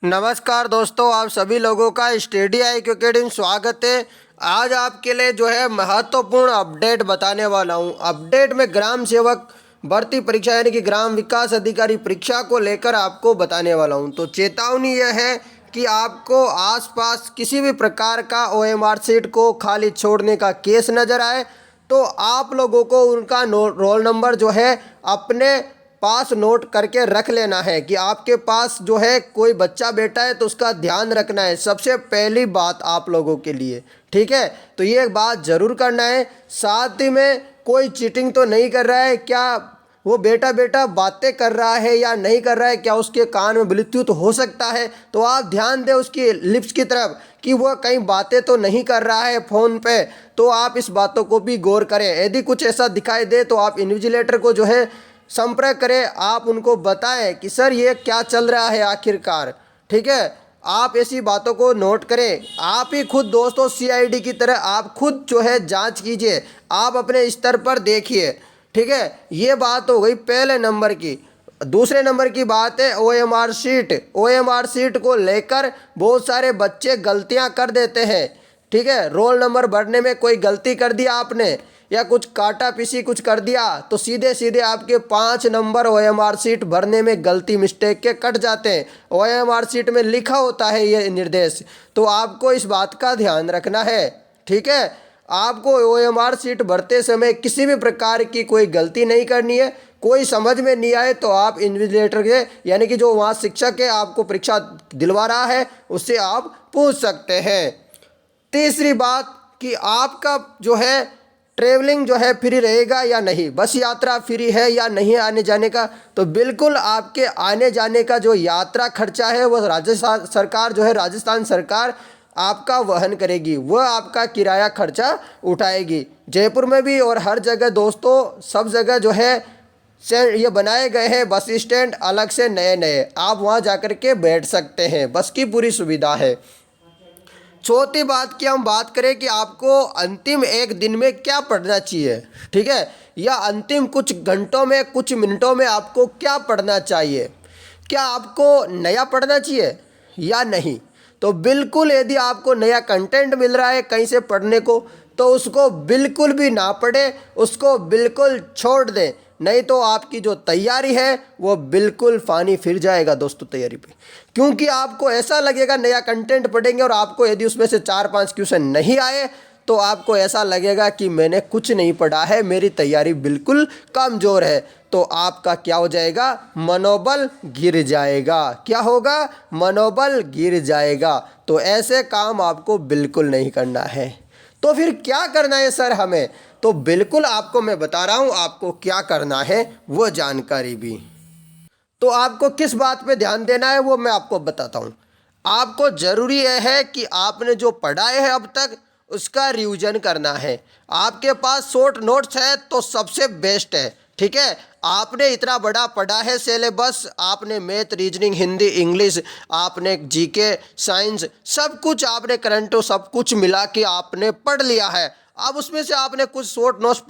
नमस्कार दोस्तों, आप सभी लोगों का स्टडी IQ अकेडमी स्वागत है। आज आपके लिए जो है महत्वपूर्ण अपडेट बताने वाला हूं। अपडेट में ग्राम सेवक भर्ती परीक्षा यानी कि ग्राम विकास अधिकारी परीक्षा को लेकर आपको बताने वाला हूं। तो चेतावनी यह है कि आपको आसपास किसी भी प्रकार का OMR सीट को खाली छोड़ने का केस नज़र आए तो आप लोगों को उनका रोल नंबर जो है अपने पास नोट करके रख लेना है कि आपके पास जो है कोई बच्चा बेटा है तो उसका ध्यान रखना है। सबसे पहली बात आप लोगों के लिए, ठीक है, तो ये बात ज़रूर करना है। साथ ही में कोई चीटिंग तो नहीं कर रहा है, क्या वो बेटा बेटा बातें कर रहा है या नहीं कर रहा है, क्या उसके कान में ब्लूटूथ हो सकता है, तो आप ध्यान दें उसकी लिप्स की तरफ कि वह कहीं बातें तो नहीं कर रहा है फ़ोन पे। तो आप इस बातों को भी गौर करें। यदि कुछ ऐसा दिखाई दे तो आप इन्विजिलेटर को जो है संपर्क करें, आप उनको बताएं कि सर ये क्या चल रहा है आखिरकार, ठीक है। आप ऐसी बातों को नोट करें। आप ही खुद दोस्तों CID की तरह आप खुद जो है जांच कीजिए, आप अपने स्तर पर देखिए, ठीक है। ये बात हो गई पहले नंबर की। दूसरे नंबर की बात है OMR सीट। OMR सीट को लेकर बहुत सारे बच्चे गलतियां कर देते हैं, ठीक है। रोल नंबर भरने में कोई गलती कर दिया आपने या कुछ काटा पीसी कुछ कर दिया तो सीधे सीधे आपके 5 नंबर OMR सीट भरने में गलती मिस्टेक के कट जाते हैं। OMR सीट में लिखा होता है ये निर्देश, तो आपको इस बात का ध्यान रखना है, ठीक है। आपको OMR सीट भरते समय किसी भी प्रकार की कोई गलती नहीं करनी है। कोई समझ में नहीं आए तो आप इन्विजिलेटर के यानी कि जो वहाँ शिक्षक है आपको परीक्षा दिलवा रहा है उससे आप पूछ सकते हैं। तीसरी बात कि आपका जो है ट्रेवलिंग जो है फ्री रहेगा या नहीं, बस यात्रा फ्री है या नहीं आने जाने का, तो बिल्कुल आपके आने जाने का जो यात्रा खर्चा है वह राजस्थान सरकार जो है राजस्थान सरकार आपका वहन करेगी, वह आपका किराया खर्चा उठाएगी। जयपुर में भी और हर जगह दोस्तों सब जगह जो है ये बनाए गए हैं बस स्टैंड अलग से नए नए, आप वहाँ जाकर के बैठ सकते हैं, बस की पूरी सुविधा है। चौथी बात की हम बात करें कि आपको अंतिम एक दिन में क्या पढ़ना चाहिए, ठीक है, या अंतिम कुछ घंटों में कुछ मिनटों में आपको क्या पढ़ना चाहिए। क्या आपको नया पढ़ना चाहिए या नहीं, तो बिल्कुल यदि आपको नया कंटेंट मिल रहा है कहीं से पढ़ने को तो उसको बिल्कुल भी ना पढ़े, उसको बिल्कुल छोड़ दें, नहीं तो आपकी जो तैयारी है वो बिल्कुल पानी फिर जाएगा दोस्तों तैयारी पे। क्योंकि आपको ऐसा लगेगा नया कंटेंट पढ़ेंगे और आपको यदि उसमें से 4-5 क्वेश्चन नहीं आए तो आपको ऐसा लगेगा कि मैंने कुछ नहीं पढ़ा है, मेरी तैयारी बिल्कुल कमज़ोर है, तो आपका क्या हो जाएगा, मनोबल गिर जाएगा। क्या होगा, मनोबल गिर जाएगा। तो ऐसे काम आपको बिल्कुल नहीं करना है। तो फिर क्या करना है सर हमें, तो बिल्कुल आपको मैं बता रहा हूँ आपको क्या करना है वो जानकारी भी। तो आपको किस बात पे ध्यान देना है वो मैं आपको बताता हूँ। आपको ज़रूरी यह है कि आपने जो पढ़ा है अब तक उसका रिवीजन करना है। आपके पास शॉर्ट नोट्स है तो सबसे बेस्ट है, ठीक है। आपने इतना बड़ा पढ़ा है सिलेबस, आपने मैथ रीजनिंग हिंदी इंग्लिश, आपने GK साइंस सब कुछ, आपने करंट सब कुछ मिला के आपने पढ़ लिया है। अब उसमें से आपने कुछ शॉर्ट नोट्स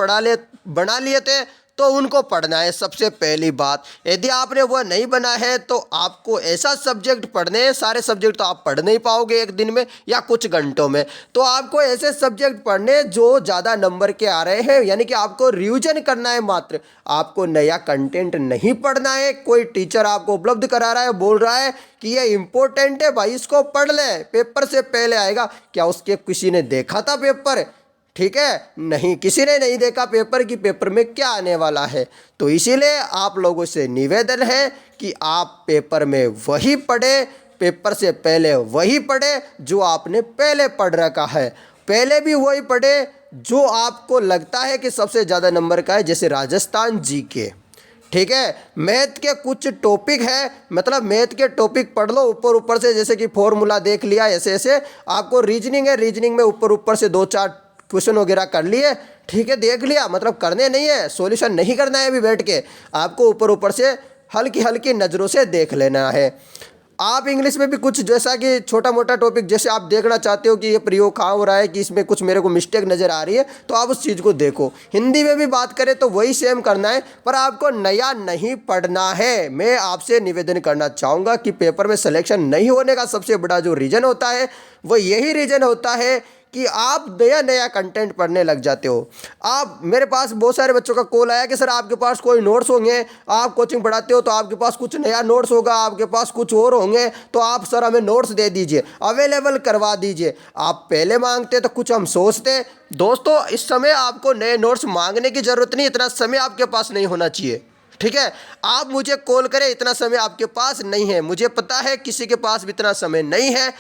बना लिए थे तो उनको पढ़ना है सबसे पहली बात। यदि आपने वह नहीं बना है तो आपको ऐसा सब्जेक्ट पढ़ने हैं, सारे सब्जेक्ट तो आप पढ़ नहीं पाओगे एक दिन में या कुछ घंटों में, तो आपको ऐसे सब्जेक्ट पढ़ने जो ज़्यादा नंबर के आ रहे हैं, यानी कि आपको रिवीजन करना है मात्र, आपको नया कंटेंट नहीं पढ़ना है। कोई टीचर आपको उपलब्ध करा रहा है, बोल रहा है कि ये इंपॉर्टेंट है भाई इसको पढ़ ले, पेपर से पहले आएगा, क्या उसके किसी ने देखा था पेपर, ठीक है, नहीं, किसी ने नहीं देखा पेपर की पेपर में क्या आने वाला है। तो इसीलिए आप लोगों से निवेदन है कि आप पेपर में वही पढ़े, पेपर से पहले वही पढ़े जो आपने पहले पढ़ रखा है, पहले भी वही पढ़े जो आपको लगता है कि सबसे ज़्यादा नंबर का है, जैसे राजस्थान GK, ठीक है। मैथ के कुछ टॉपिक है, मतलब मैथ के टॉपिक पढ़ लो ऊपर ऊपर से, जैसे कि फॉर्मूला देख लिया, ऐसे ऐसे। आपको रीजनिंग है, रीजनिंग में ऊपर ऊपर से 2-4 क्वेश्चन वगैरह कर लिए, ठीक है, देख लिया, मतलब करने नहीं है, सॉल्यूशन नहीं करना है अभी बैठ के, आपको ऊपर ऊपर से हल्की हल्की नज़रों से देख लेना है। आप इंग्लिश में भी कुछ जैसा कि छोटा मोटा टॉपिक जैसे आप देखना चाहते हो कि ये प्रयोग कहाँ हो रहा है, कि इसमें कुछ मेरे को मिस्टेक नज़र आ रही है, तो आप उस चीज़ को देखो। हिंदी में भी बात करें तो वही सेम करना है, पर आपको नया नहीं पढ़ना है। मैं आपसे निवेदन करना चाहूँगा कि पेपर में सिलेक्शन नहीं होने का सबसे बड़ा जो रीज़न होता है वो यही रीज़न होता है कि आप नया नया कंटेंट पढ़ने लग जाते हो। आप, मेरे पास बहुत सारे बच्चों का कॉल आया कि सर आपके पास कोई नोट्स होंगे, आप कोचिंग पढ़ाते हो तो आपके पास कुछ नया नोट्स होगा, आपके पास कुछ और होंगे, तो आप सर हमें नोट्स दे दीजिए, अवेलेबल करवा दीजिए। आप पहले मांगते तो कुछ हम सोचते। दोस्तों, इस समय आपको नए नोट्स मांगने की ज़रूरत नहीं, इतना समय आपके पास नहीं होना चाहिए। ठीक है, आप मुझे कॉल करें, इतना समय आपके पास नहीं है, मुझे पता है किसी के पास भी इतना समय नहीं है,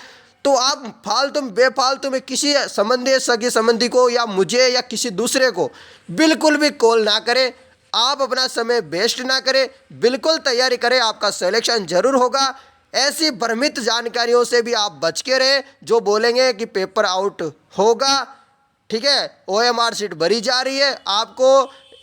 तो आप फालतू बेफालतू में किसी संबंधी, सगे संबंधी को या मुझे या किसी दूसरे को बिल्कुल भी कॉल ना करें। आप अपना समय वेस्ट ना करें, बिल्कुल तैयारी करें, आपका सिलेक्शन जरूर होगा। ऐसी भ्रमित जानकारियों से भी आप बच के रहे जो बोलेंगे कि पेपर आउट होगा। ठीक है, OMR सीट भरी जा रही है, आपको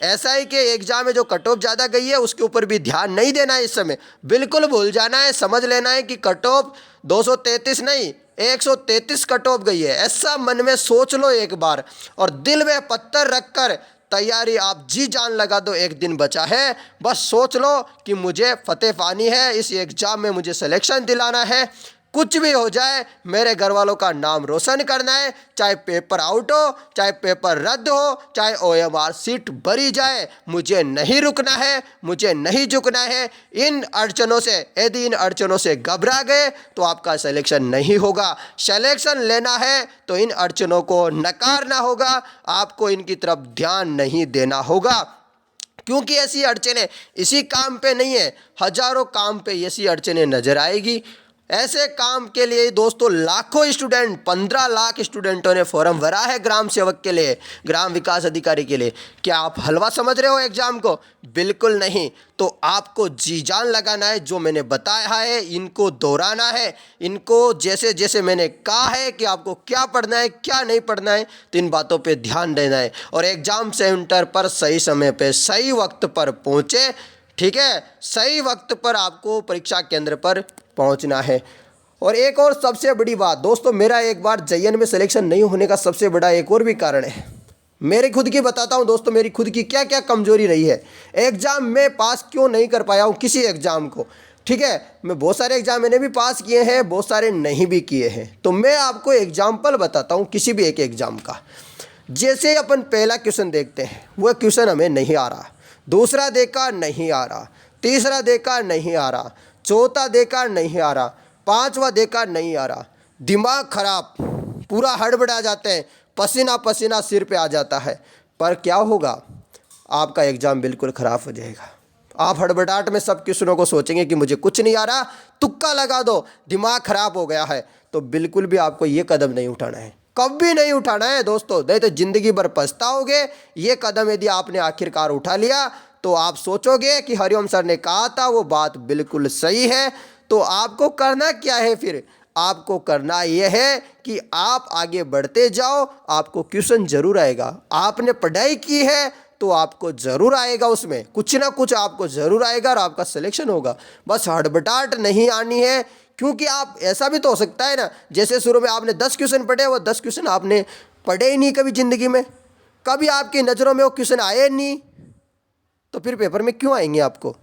SI के एग्जाम में जो कट ऑफ ज़्यादा गई है उसके ऊपर भी ध्यान नहीं देना है। इस समय बिल्कुल भूल जाना है, समझ लेना है कि कट ऑफ 233 नहीं 133 कट ऑफ गई है। ऐसा मन में सोच लो एक बार, और दिल में पत्थर रखकर तैयारी आप जी जान लगा दो। एक दिन बचा है, बस सोच लो कि मुझे फतेह पानी है, इस एग्ज़ाम में मुझे सिलेक्शन दिलाना है। कुछ भी हो जाए, मेरे घर वालों का नाम रोशन करना है, चाहे पेपर आउट हो, चाहे पेपर रद्द हो, चाहे OMR सीट भरी जाए, मुझे नहीं रुकना है, मुझे नहीं झुकना है। इन अड़चनों से, यदि इन अड़चनों से घबरा गए तो आपका सिलेक्शन नहीं होगा। सिलेक्शन लेना है तो इन अड़चनों को नकारना होगा, आपको इनकी तरफ ध्यान नहीं देना होगा, क्योंकि ऐसी अड़चनें इसी काम पे नहीं है, हजारों काम पे ऐसी अड़चनें नजर आएगी। ऐसे काम के लिए दोस्तों लाखों स्टूडेंट, 15 लाख स्टूडेंटों ने फॉर्म भरा है ग्राम सेवक के लिए, ग्राम विकास अधिकारी के लिए। क्या आप हलवा समझ रहे हो एग्जाम को? बिल्कुल नहीं। तो आपको जी जान लगाना है, जो मैंने बताया है इनको दोहराना है, इनको जैसे जैसे मैंने कहा है कि आपको क्या पढ़ना है क्या नहीं पढ़ना है, तो इन बातों पे ध्यान देना है, और एग्जाम सेंटर पर सही समय पे सही वक्त पर पहुँचे। ठीक है, सही वक्त पर आपको परीक्षा केंद्र पर पहुंचना है। और एक और सबसे बड़ी बात दोस्तों, मेरा एक बार JN में सिलेक्शन नहीं होने का सबसे बड़ा एक और भी कारण है, मेरे खुद की बताता हूं दोस्तों, मेरी खुद की क्या क्या कमजोरी रही है। एग्ज़ाम में पास क्यों नहीं कर पाया हूं किसी एग्ज़ाम को। ठीक है, मैं बहुत सारे एग्ज़ाम मैंने भी पास किए हैं, बहुत सारे नहीं भी किए हैं, तो मैं आपको एग्जाम्पल बताता हूँ किसी भी एक एग्ज़ाम का। जैसे अपन पहला क्वेश्चन देखते हैं, वह क्वेश्चन हमें नहीं आ रहा, दूसरा देखा नहीं आ रहा, तीसरा देखा नहीं आ रहा, चौथा देखा नहीं आ रहा, पांचवा देखा नहीं आ रहा, दिमाग खराब, पूरा हड़बड़ा जाते हैं, पसीना पसीना सिर पे आ जाता है। पर क्या होगा, आपका एग्ज़ाम बिल्कुल ख़राब हो जाएगा। आप हड़बड़ाहट में सब क्वेश्चनों को सोचेंगे कि मुझे कुछ नहीं आ रहा, तुक्का लगा दो, दिमाग खराब हो गया है। तो बिल्कुल भी आपको ये कदम नहीं उठाना है, कभी नहीं उठाना है दोस्तों, नहीं तो ज़िंदगी भर पछताओगे। ये कदम यदि आपने आखिरकार उठा लिया तो आप सोचोगे कि हरिओम सर ने कहा था वो बात बिल्कुल सही है। तो आपको करना क्या है फिर? आपको करना यह है कि आप आगे बढ़ते जाओ, आपको क्वेश्चन जरूर आएगा। आपने पढ़ाई की है तो आपको ज़रूर आएगा, उसमें कुछ ना कुछ आपको ज़रूर आएगा और आपका सिलेक्शन होगा। बस हड़बड़ाहट नहीं आनी है, क्योंकि आप ऐसा भी तो हो सकता है ना, जैसे शुरू में आपने 10 क्वेश्चन पढ़े, वो 10 क्वेश्चन आपने पढ़े ही नहीं कभी ज़िंदगी में, कभी आपकी नज़रों में वो क्वेश्चन आए नहीं, तो फिर पेपर में क्यों आएंगे आपको?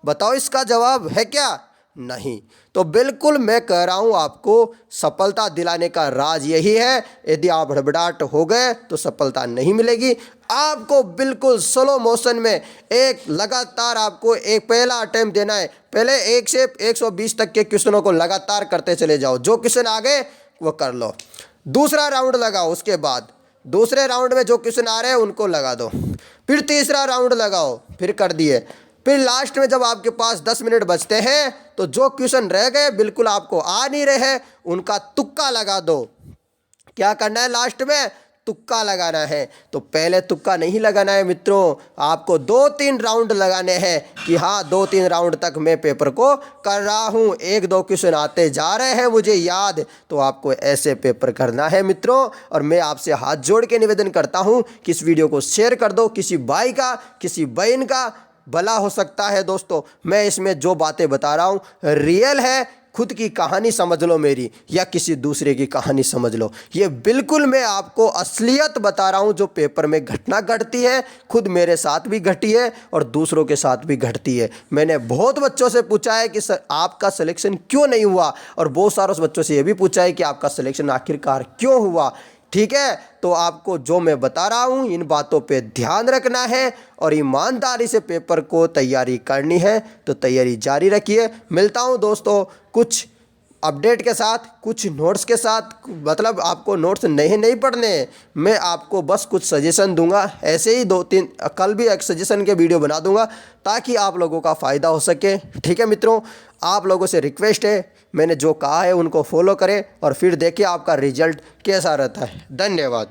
बताओ, इसका जवाब है क्या? नहीं। तो बिल्कुल मैं कह रहा हूँ, आपको सफलता दिलाने का राज यही है। यदि आप हड़बड़ाहट हो गए तो सफलता नहीं मिलेगी। आपको बिल्कुल स्लो मोशन में एक लगातार आपको एक पहला अटेम्प्ट देना है। पहले 1 से 120 तक के क्वेश्चनों को लगातार करते चले जाओ, जो क्वेश्चन आ गए वो कर लो। दूसरा राउंड लगाओ, उसके बाद दूसरे राउंड में जो क्वेश्चन आ रहे हैं उनको लगा दो, फिर तीसरा राउंड लगाओ, फिर कर दिए। फिर लास्ट में जब आपके पास 10 मिनट बचते हैं तो जो क्वेश्चन रह गए बिल्कुल आपको आ नहीं रहे, उनका तुक्का लगा दो। क्या करना है लास्ट में? तुक्का लगाना है। तो पहले तुक्का नहीं लगाना है मित्रों, आपको 2-3 राउंड लगाने हैं कि हाँ 2-3 राउंड तक मैं पेपर को कर रहा हूँ, 1-2 क्वेश्चन आते जा रहे हैं मुझे याद, तो आपको ऐसे पेपर करना है मित्रों। और मैं आपसे हाथ जोड़ के निवेदन करता हूँ कि इस वीडियो को शेयर कर दो, किसी भाई का किसी बहन का भला हो सकता है। दोस्तों, मैं इसमें जो बातें बता रहा हूँ रियल है, खुद की कहानी समझ लो मेरी या किसी दूसरे की कहानी समझ लो। ये बिल्कुल मैं आपको असलियत बता रहा हूँ, जो पेपर में घटना घटती है, खुद मेरे साथ भी घटी है और दूसरों के साथ भी घटती है। मैंने बहुत बच्चों से पूछा है कि सर आपका सिलेक्शन क्यों नहीं हुआ, और बहुत सारे बच्चों से ये भी पूछा है कि आपका सिलेक्शन आखिरकार क्यों हुआ। ठीक है, तो आपको जो मैं बता रहा हूँ इन बातों पे ध्यान रखना है और ईमानदारी से पेपर को तैयारी करनी है, तो तैयारी जारी रखिए। मिलता हूँ दोस्तों कुछ अपडेट के साथ, कुछ नोट्स के साथ। मतलब आपको नोट्स नहीं पढ़ने, मैं आपको बस कुछ सजेशन दूंगा, ऐसे ही 2-3 कल भी एक सजेशन के वीडियो बना दूंगा ताकि आप लोगों का फ़ायदा हो सके। ठीक है मित्रों, आप लोगों से रिक्वेस्ट है, मैंने जो कहा है उनको फॉलो करें और फिर देखिए आपका रिजल्ट कैसा रहता है। धन्यवाद।